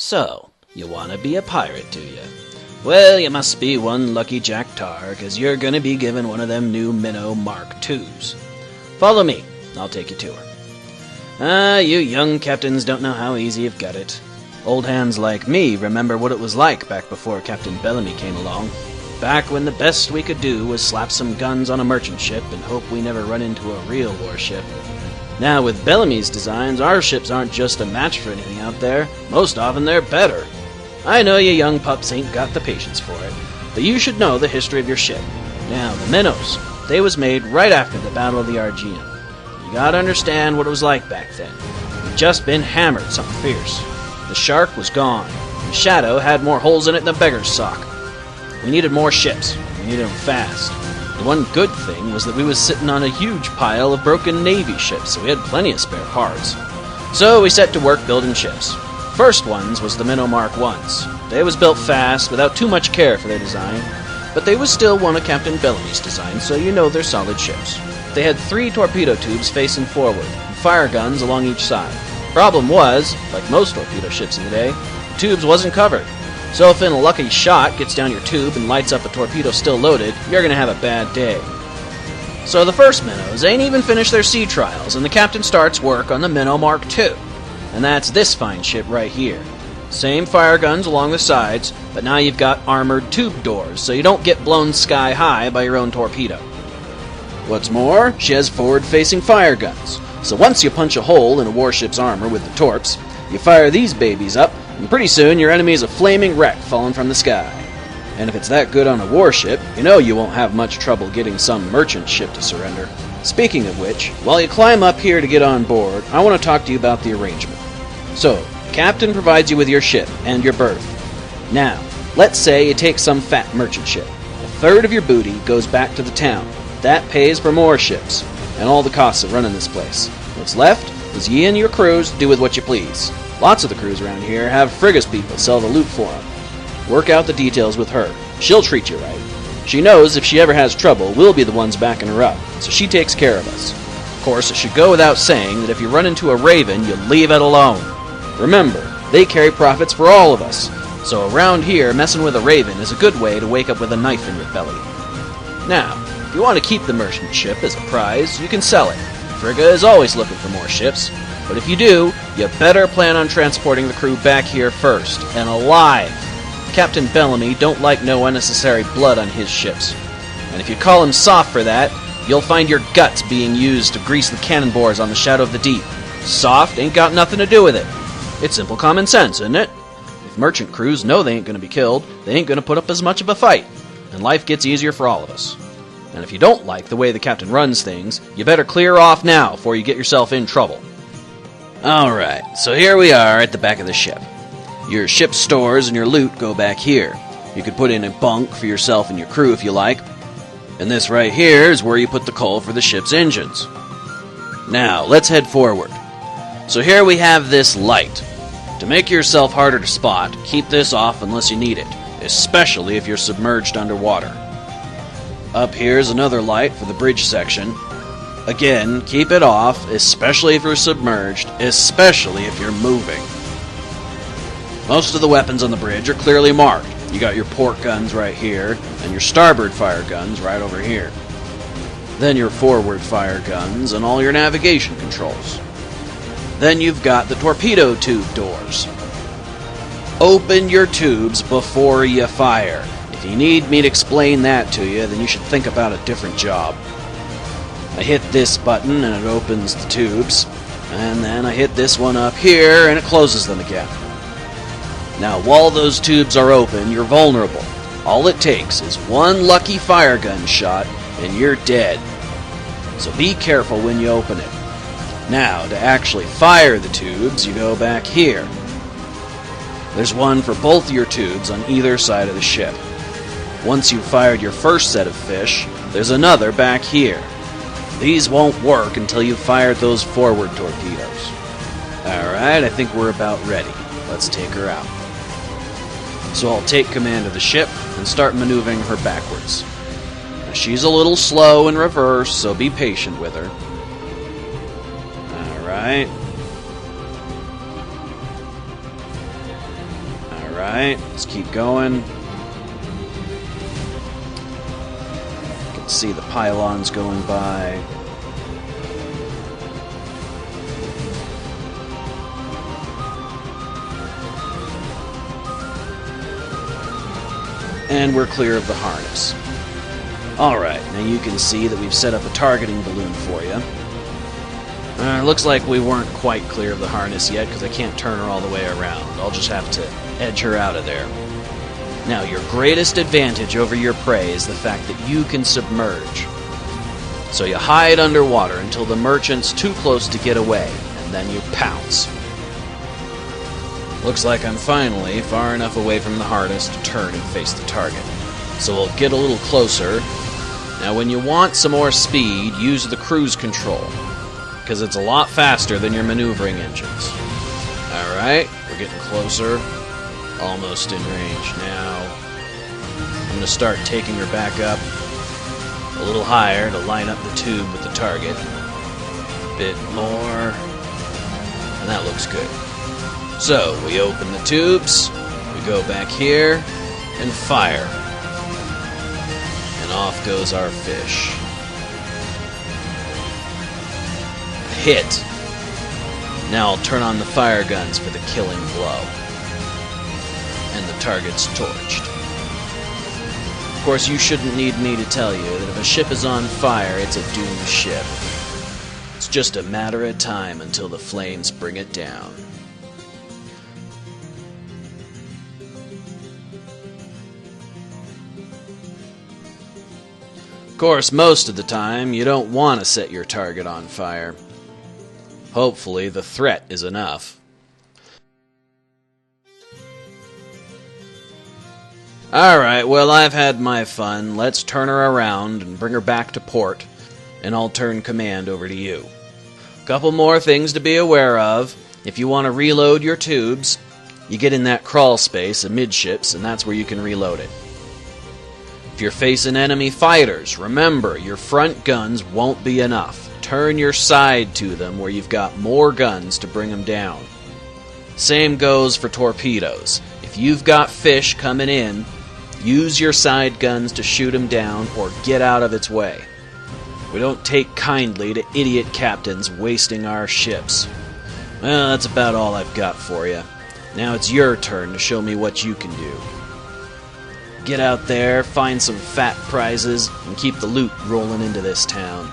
So, you want to be a pirate, do you? Well, you must be one lucky Jack Tar, 'cause you're gonna be given one of them new Minnow Mk IIs. Follow me, I'll take you to her. You young captains don't know how easy you've got it. Old hands like me remember what it was like back before Captain Bellamy came along. Back when the best we could do was slap some guns on a merchant ship and hope we never run into a real warship. Now, with Bellamy's designs, our ships aren't just a match for anything out there. Most often, they're better. I know you young pups ain't got the patience for it, but you should know the history of your ship. Now, the Minnows, they was made right after the Battle of the Argean. You gotta understand what it was like back then. We'd just been hammered something fierce. The shark was gone. The Shadow had more holes in it than a beggar's sock. We needed more ships. We needed them fast. The one good thing was that we was sitting on a huge pile of broken Navy ships, so we had plenty of spare parts. So we set to work building ships. First ones was the Minnow Mk I's. They was built fast, without too much care for their design, but they was still one of Captain Bellamy's designs, so you know they're solid ships. They had 3 torpedo tubes facing forward, and fire guns along each side. Problem was, like most torpedo ships in the day, the tubes wasn't covered. So if a lucky shot gets down your tube and lights up a torpedo still loaded, you're going to have a bad day. So the first Minnows ain't even finished their sea trials, and the captain starts work on the Minnow Mk II. And that's this fine ship right here. Same fire guns along the sides, but now you've got armored tube doors, so you don't get blown sky high by your own torpedo. What's more, she has forward-facing fire guns. So once you punch a hole in a warship's armor with the torps, you fire these babies up, and pretty soon your enemy is a flaming wreck falling from the sky. And if it's that good on a warship, you know you won't have much trouble getting some merchant ship to surrender. Speaking of which, while you climb up here to get on board, I want to talk to you about the arrangement. So, the captain provides you with your ship and your berth. Now, let's say you take some fat merchant ship. A third of your booty goes back to the town. That pays for more ships, and all the costs of running this place. What's left is ye and your crews do with what you please. Lots of the crews around here have frigates people sell the loot for them. Work out the details with her. She'll treat you right. She knows if she ever has trouble, we'll be the ones backing her up, so she takes care of us. Of course, it should go without saying that if you run into a raven, you leave it alone. Remember, they carry profits for all of us, so around here, messing with a raven is a good way to wake up with a knife in your belly. Now, if you want to keep the merchant ship as a prize, you can sell it. Frigga is always looking for more ships, but if you do, you better plan on transporting the crew back here first, and alive. Captain Bellamy don't like no unnecessary blood on his ships. And if you call him soft for that, you'll find your guts being used to grease the cannon bores on the Shadow of the Deep. Soft ain't got nothing to do with it. It's simple common sense, isn't it? If merchant crews know they ain't going to be killed, they ain't going to put up as much of a fight, and life gets easier for all of us. And if you don't like the way the captain runs things, you better clear off now before you get yourself in trouble. Alright, so here we are at the back of the ship. Your ship's stores and your loot go back here. You could put in a bunk for yourself and your crew if you like. And this right here is where you put the coal for the ship's engines. Now, let's head forward. So here we have this light. To make yourself harder to spot, keep this off unless you need it, especially if you're submerged underwater. Up here's another light for the bridge section. Again, keep it off, especially if you're submerged, especially if you're moving. Most of the weapons on the bridge are clearly marked. You got your port guns right here, and your starboard fire guns right over here. Then your forward fire guns and all your navigation controls. Then you've got the torpedo tube doors. Open your tubes before you fire. If you need me to explain that to you, then you should think about a different job. I hit this button and it opens the tubes, and then I hit this one up here and it closes them again. Now, while those tubes are open, you're vulnerable. All it takes is one lucky fire gun shot and you're dead. So be careful when you open it. Now, to actually fire the tubes, you go back here. There's one for both your tubes on either side of the ship. Once you've fired your first set of fish, there's another back here. These won't work until you've fired those forward torpedoes. Alright, I think we're about ready. Let's take her out. So I'll take command of the ship and start maneuvering her backwards. Now, she's a little slow in reverse, so be patient with her. Alright. Alright, let's keep going. You can see the pylons going by. And we're clear of the harness. Alright, now you can see that we've set up a targeting balloon for you. Looks like we weren't quite clear of the harness yet because I can't turn her all the way around. I'll just have to edge her out of there. Now, your greatest advantage over your prey is the fact that you can submerge. So you hide underwater until the merchant's too close to get away, and then you pounce. Looks like I'm finally far enough away from the harness to turn and face the target. So we'll get a little closer. Now when you want some more speed, use the cruise control, because it's a lot faster than your maneuvering engines. Alright, we're getting closer. Almost in range now. I'm going to start taking her back up a little higher to line up the tube with the target. A bit more. And that looks good. So, we open the tubes, we go back here, and fire. And off goes our fish. Hit. Now I'll turn on the fire guns for the killing blow. And the target's torched. Of course, you shouldn't need me to tell you that if a ship is on fire, it's a doomed ship. It's just a matter of time until the flames bring it down. Of course, most of the time, you don't want to set your target on fire. Hopefully, the threat is enough. Alright, well, I've had my fun. Let's turn her around and bring her back to port, and I'll turn command over to you. Couple more things to be aware of. If you want to reload your tubes, you get in that crawl space amidships, and that's where you can reload it. If you're facing enemy fighters, remember, your front guns won't be enough. Turn your side to them where you've got more guns to bring them down. Same goes for torpedoes. If you've got fish coming in, use your side guns to shoot them down or get out of its way. We don't take kindly to idiot captains wasting our ships. Well, that's about all I've got for you. Now it's your turn to show me what you can do. Get out there, find some fat prizes, and keep the loot rolling into this town.